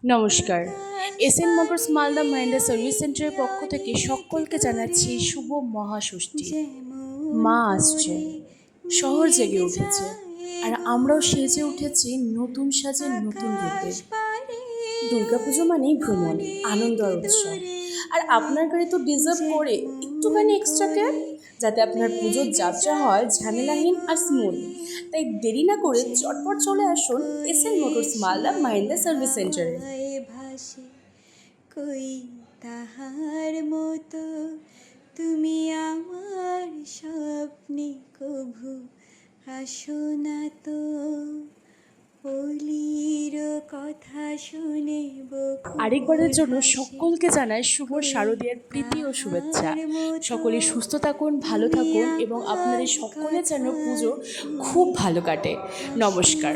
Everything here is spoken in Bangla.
নমস্কার। SN Motors Malda Mahindra service সেন্টারের পক্ষ থেকে সকলকে জানাচ্ছি শুভ মহাষষ্ঠী। মা আসছেন, শহর জেগে উঠেছে, আর আমরাও সেজে উঠেছি নতুন সাজে নতুন রূপে। দুর্গাপুজো মানেই ভ্রমণ, আনন্দ আর উৎসব। আর আপনার গাড়ি তো ডিজার্ভ করে একটুখানি এক্সট্রা কেয়ার, যাতে আপনার পুজোর যাত্রা হয় ঝামেলাহীন আর স্মুথ। তাই দেরি না করে চটপট চলে আসুন SN Motors Malda Mahindra service সেন্টারে। ভাসে কই তাহার মতো তুমি আমার স্বপ্নে কভু আসো না তো, অলির কথা শুনে আরেকবারের জন্য সকলকে জানাই শুভ শারদীয়ার প্রীতি ও শুভেচ্ছা। সকলে সুস্থ থাকুন, ভালো থাকুন এবং আপনাদের সকলের যেন পুজো খুব ভালো কাটে। নমস্কার।